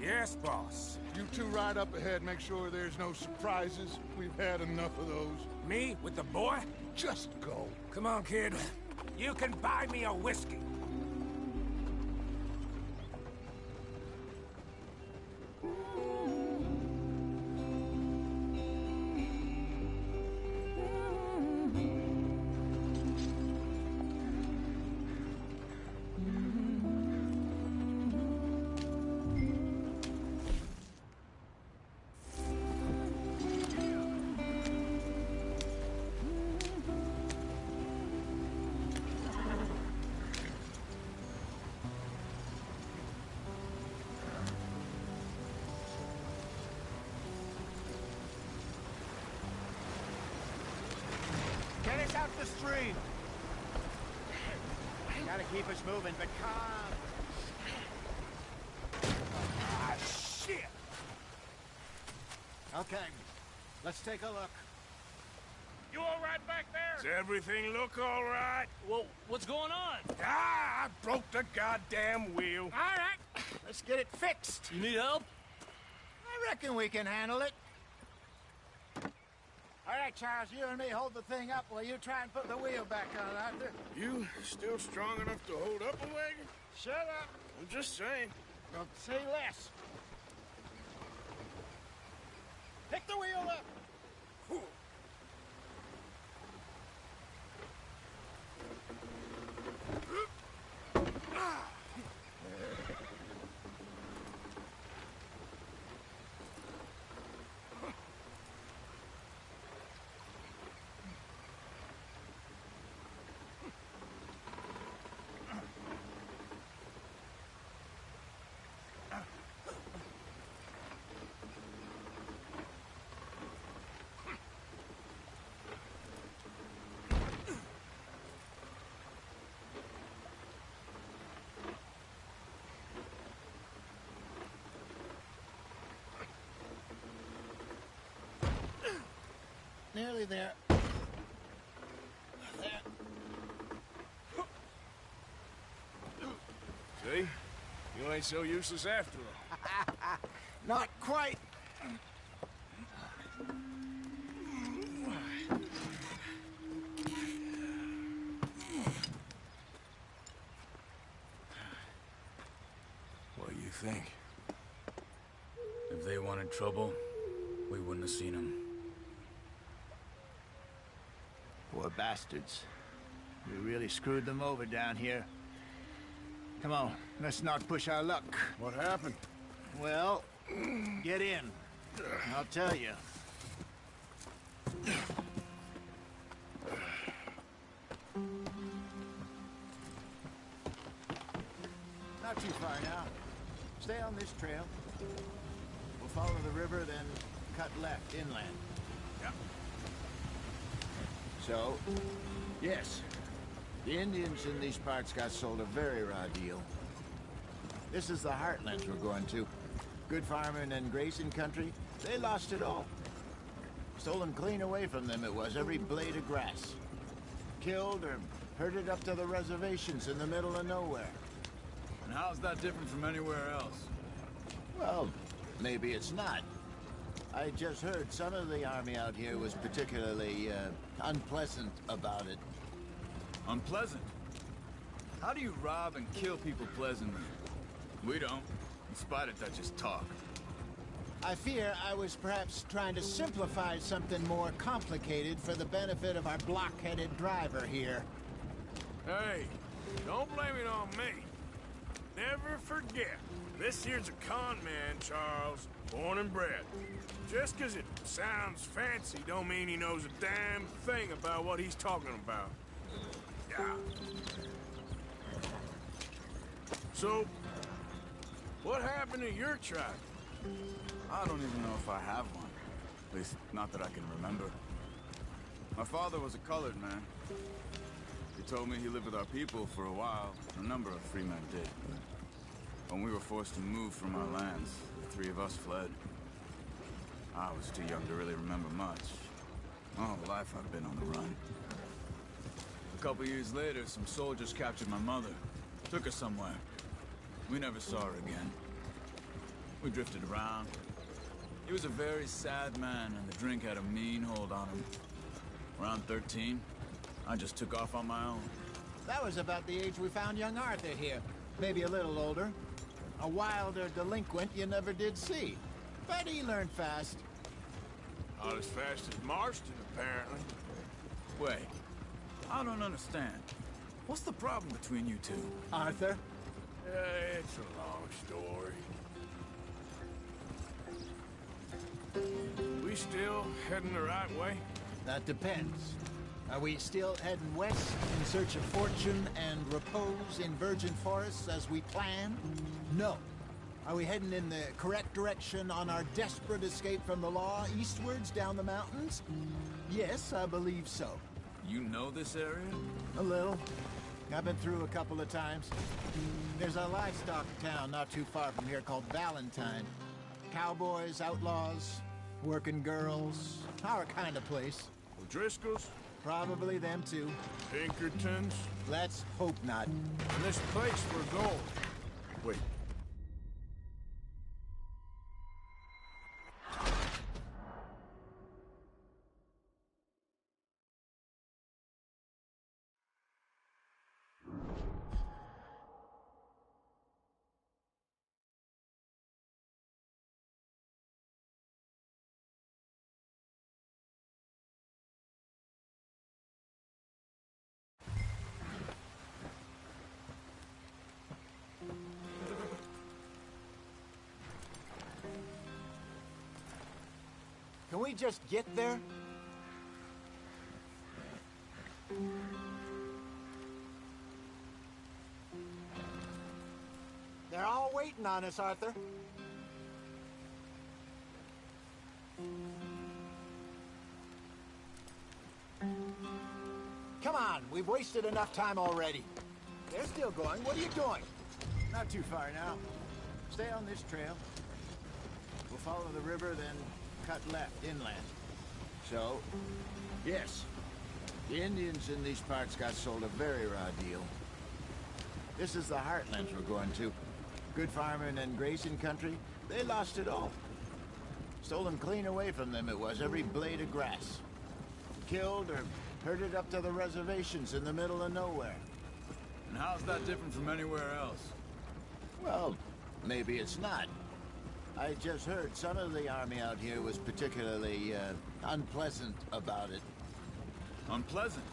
Yes, boss. You two ride up ahead, make sure there's no surprises. We've had enough of those. Me with the boy? Just go. Come on, kid. You can buy me a whiskey. Get us out the stream! Gotta keep us moving, but calm. Ah, shit! Okay, let's take a look. You all right back there? Does everything look all right? Well, what's going on? Ah, I broke the goddamn wheel. All right, let's get it fixed. You need help? I reckon we can handle it. All right, Charles, you and me hold the thing up while you try and put the wheel back on, Arthur. You still strong enough to hold up a wagon? Shut up. I'm just saying. Don't say less. Pick the wheel up. Nearly there. There. See? You ain't so useless after all. Not quite. What do you think? If they wanted trouble, we wouldn't have seen them. Poor bastards. We really screwed them over down here. Come on, let's not push our luck. What happened? Well, get in. I'll tell you. Not too far now. Stay on this trail. We'll follow the river, then cut left inland. Yep. So, yes, the Indians in these parts got sold a very raw deal. This is the heartlands we're going to. Good farming and grazing country, they lost it all. Stolen clean away from them it was, every blade of grass. Killed or herded up to the reservations in the middle of nowhere. And how's that different from anywhere else? Well, maybe it's not. I just heard some of the army out here was particularly, unpleasant about it. Unpleasant? How do you rob and kill people pleasantly? We don't. In spite of that, just talk. I fear I was perhaps trying to simplify something more complicated for the benefit of our block-headed driver here. Hey, don't blame it on me. Never forget, this here's a con man, Charles, born and bred. Just 'cause it sounds fancy don't mean he knows a damn thing about what he's talking about. Yeah. So, what happened to your tribe? I don't even know if I have one. At least, not that I can remember. My father was a colored man. He told me he lived with our people for a while. A number of free men did, but when we were forced to move from our lands, the three of us fled. I was too young to really remember much. My whole life I've been on the run. A couple years later, some soldiers captured my mother. Took her somewhere. We never saw her again. We drifted around. He was a very sad man, and the drink had a mean hold on him. Around 13, I just took off on my own. That was about the age we found young Arthur here. Maybe a little older. A wilder delinquent you never did see. But he learned fast. Not as fast as Marston, apparently. Wait, I don't understand. What's the problem between you two? Arthur? It's a long story. We still heading the right way? That depends. Are we still heading west in search of fortune and repose in virgin forests as we planned? No. Are we heading in the correct direction on our desperate escape from the law eastwards down the mountains? Yes, I believe so. You know this area? A little. I've been through a couple of times. There's a livestock town not too far from here called Valentine. Cowboys, outlaws, working girls, our kind of place. O'Driscolls? Probably them too. Pinkertons? Let's hope not. And this place we're going. Wait. Can we just get there? They're all waiting on us, Arthur. Come on, we've wasted enough time already. They're still going. What are you doing? Not too far now. Stay on this trail. We'll follow the river, then cut left inland. So, yes, the Indians in these parts got sold a very raw deal. This is the heartlands we're going to. Good farming and grazing country, they lost it all. Stolen clean away from them it was, every blade of grass. Killed or herded up to the reservations in the middle of nowhere. And how's that different from anywhere else? Well, maybe it's not. I just heard some of the army out here was particularly, unpleasant about it. Unpleasant?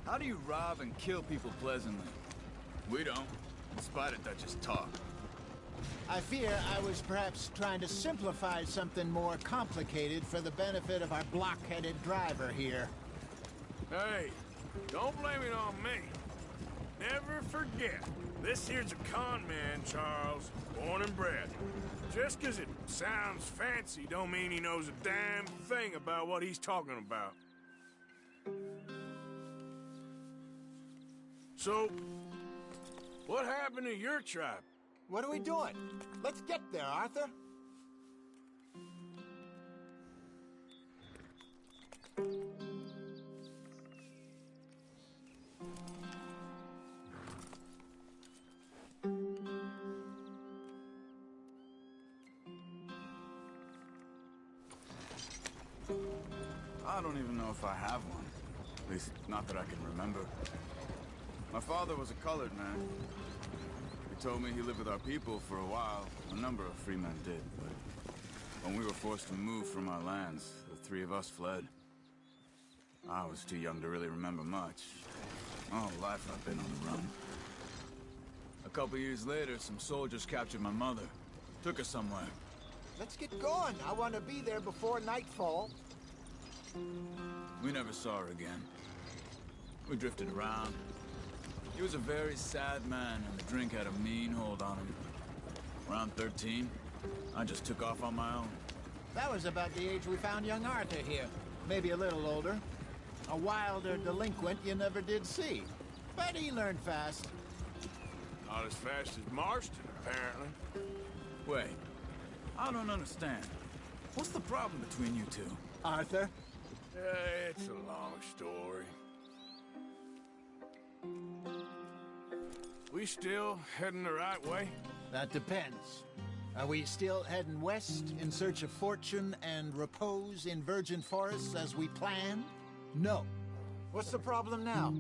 How do you rob and kill people pleasantly? We don't. In spite of that, just talk. I fear I was perhaps trying to simplify something more complicated for the benefit of our block-headed driver here. Hey, don't blame it on me. Never forget, this here's a con man, Charles, born and bred. Just 'cause it sounds fancy don't mean he knows a damn thing about what he's talking about. So, what happened to your tribe? What are we doing? Let's get there, Arthur. I don't even know if I have one. At least, not that I can remember. My father was a colored man. He told me he lived with our people for a while. A number of free men did, but when we were forced to move from our lands, the three of us fled. I was too young to really remember much. My whole life I've been on the run. A couple years later, some soldiers captured my mother. Took her somewhere. Let's get going. I want to be there before nightfall. We never saw her again. We drifted around. He was a very sad man, and the drink had a mean hold on him. Around 13, I just took off on my own. That was about the age we found young Arthur here. Maybe a little older. A wilder delinquent you never did see. But he learned fast. Not as fast as Marston, apparently. Wait, I don't understand. What's the problem between you two? Arthur? It's a long story. We still heading the right way? That depends. Are we still heading west in search of fortune and repose in virgin forests as we planned? No. What's the problem now?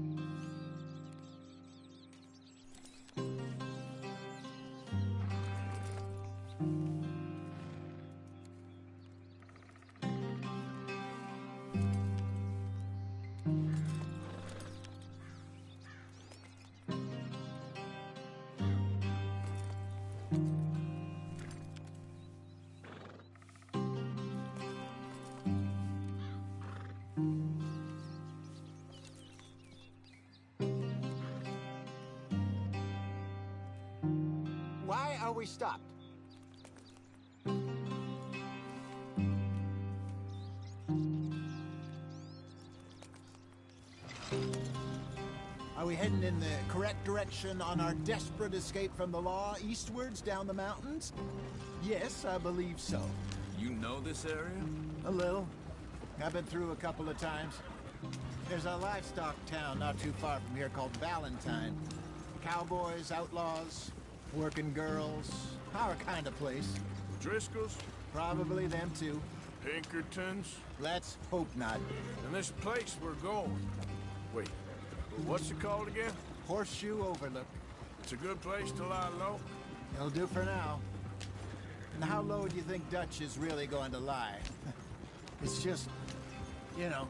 Why are we stopped? Are we heading in the correct direction on our desperate escape from the law eastwards down the mountains? Yes, I believe so. You know this area? A little. I've been through a couple of times. There's a livestock town not too far from here called Valentine. Cowboys, outlaws, working girls, our kind of place. Driscoll's? Probably them too. Pinkertons? Let's hope not. And this place we're going. Wait, what's it called again? Horseshoe Overlook. It's a good place to lie low? It'll do for now. And how low do you think Dutch is really going to lie? It's just, you know,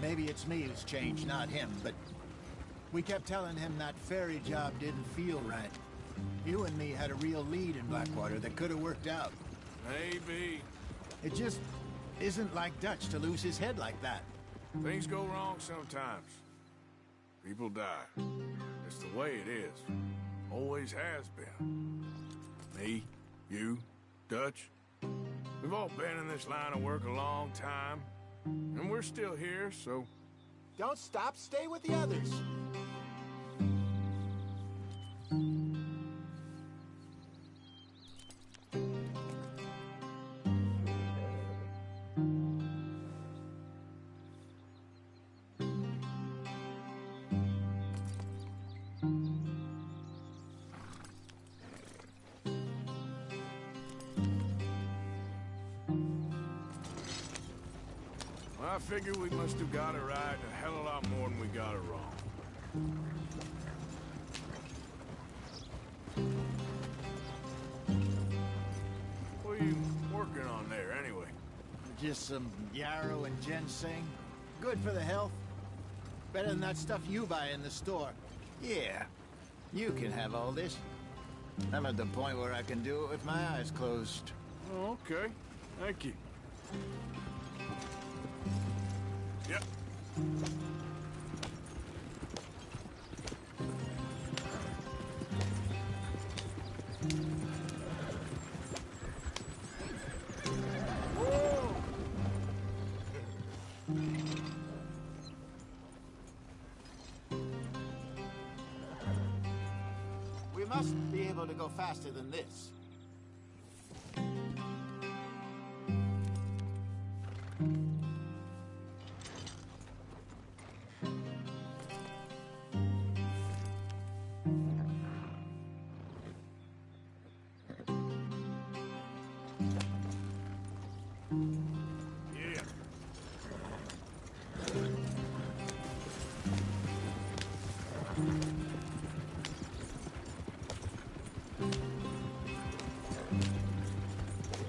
maybe it's me who's changed, not him, but we kept telling him that ferry job didn't feel right. You and me had a real lead in Blackwater that could have worked out. Maybe. It just isn't like Dutch to lose his head like that. Things go wrong sometimes. People die. It's the way it is. Always has been. Me, you, Dutch. We've all been in this line of work a long time. And we're still here, so... Don't stop, stay with the others. I figure we must have got it right a hell of a lot more than we got it wrong. What are you working on there, anyway? Just some yarrow and ginseng. Good for the health. Better than that stuff you buy in the store. Yeah, you can have all this. I'm at the point where I can do it with my eyes closed. Oh, okay. Thank you. Yep. must be able to go faster than this.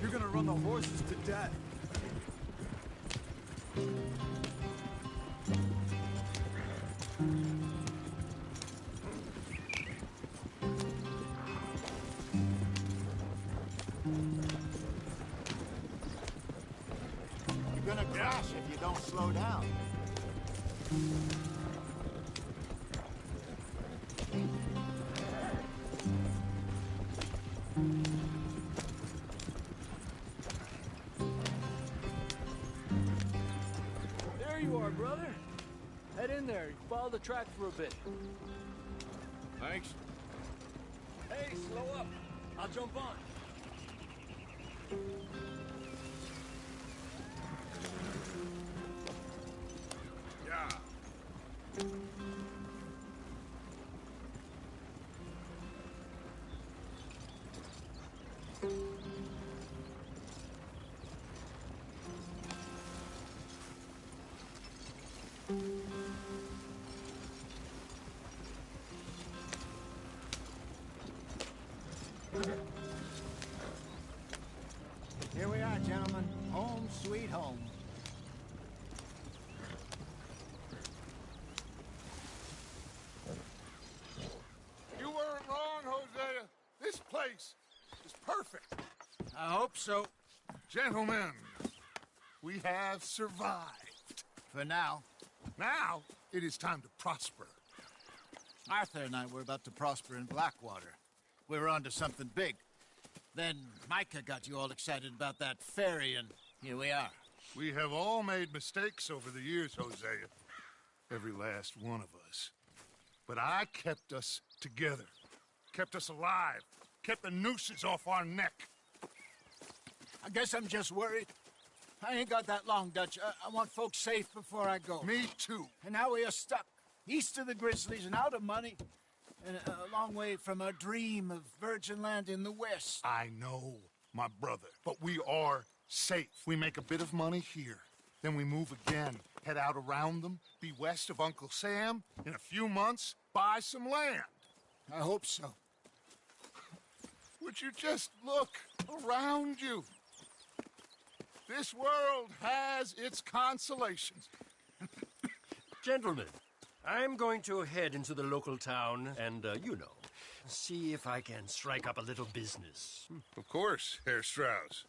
You're gonna run the horses to death. You're gonna crash if you don't slow down. There you are, brother. Head in there. Follow the track for a bit. Thanks. Hey, slow up. I'll jump on. Yeah. Here we are, gentlemen. Home sweet home. You weren't wrong, Hosea. This place is perfect. I hope so. Gentlemen, we have survived. For now. Now, it is time to prosper. Arthur and I were about to prosper in Blackwater. We were onto something big. Then Micah got you all excited about that ferry, and here we are. We have all made mistakes over the years, Hosea. Every last one of us. But I kept us together. Kept us alive. Kept the nooses off our neck. I guess I'm just worried. I ain't got that long, Dutch. I want folks safe before I go. Me too. And now we are stuck, east of the Grizzlies and out of money, and a long way from our dream of virgin land in the west. I know, my brother, but we are safe. We make a bit of money here. Then we move again, head out around them, be west of Uncle Sam. In a few months, buy some land. I hope so. Would you just look around you? This world has its consolations. Gentlemen, I'm going to head into the local town and, see if I can strike up a little business. Of course, Herr Strauss.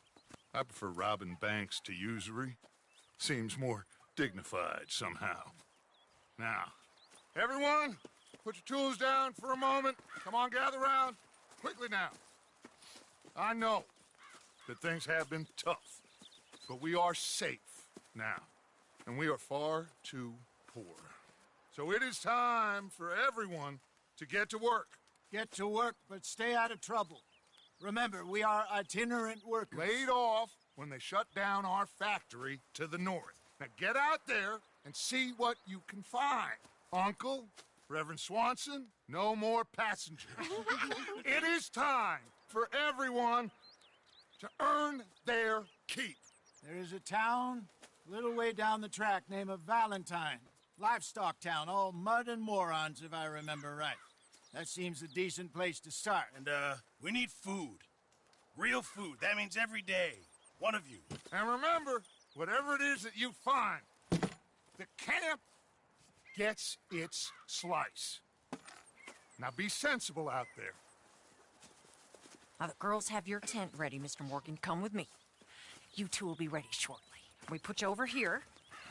I prefer robbing banks to usury. Seems more dignified somehow. Now, everyone, put your tools down for a moment. Come on, gather round. Quickly now. I know that things have been tough, but we are safe now, and we are far too poor. So it is time for everyone to get to work. Get to work, but stay out of trouble. Remember, we are itinerant workers. Laid off when they shut down our factory to the north. Now get out there and see what you can find. Uncle, Reverend Swanson, no more passengers. It is time for everyone to earn their keep. There is a town a little way down the track named Valentine. Livestock town, all mud and morons, if I remember right. That seems a decent place to start. And, we need food. Real food. That means every day. One of you. And remember, whatever it is that you find, the camp gets its slice. Now be sensible out there. Now, the girls have your tent ready, Mr. Morgan. Come with me. You two will be ready shortly. We put you over here.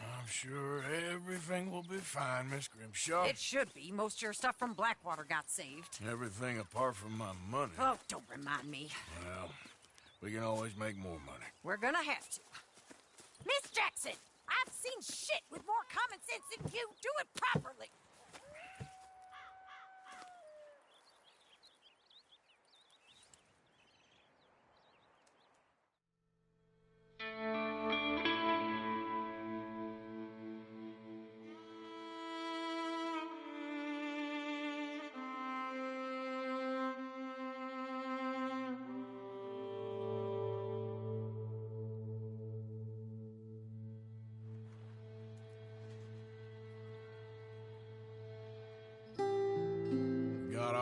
I'm sure everything will be fine, Miss Grimshaw. It should be. Most of your stuff from Blackwater got saved. Everything apart from my money. Oh, don't remind me. Well, we can always make more money. We're gonna have to. Miss Jackson, I've seen shit with more common sense than you. Do it properly.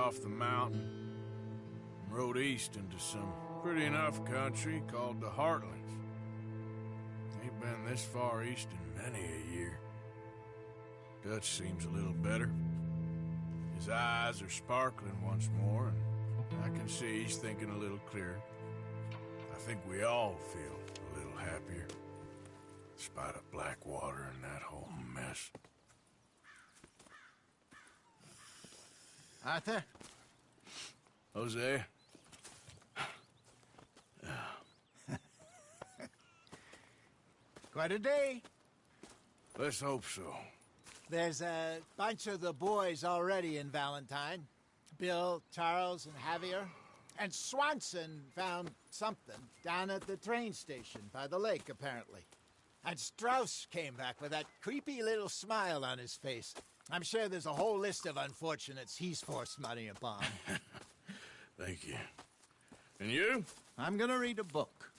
off the mountain and rode east into some pretty enough country called the Heartlands. Ain't been this far east in many a year. Dutch seems a little better. His eyes are sparkling once more, and I can see he's thinking a little clearer. I think we all feel a little happier, in spite of Blackwater and that whole mess. Arthur? Jose? Quite a day. Let's hope so. There's a bunch of the boys already in Valentine. Bill, Charles, and Javier. And Swanson found something down at the train station by the lake, apparently. And Strauss came back with that creepy little smile on his face. I'm sure there's a whole list of unfortunates he's forced money upon. Thank you. And you? I'm gonna read a book.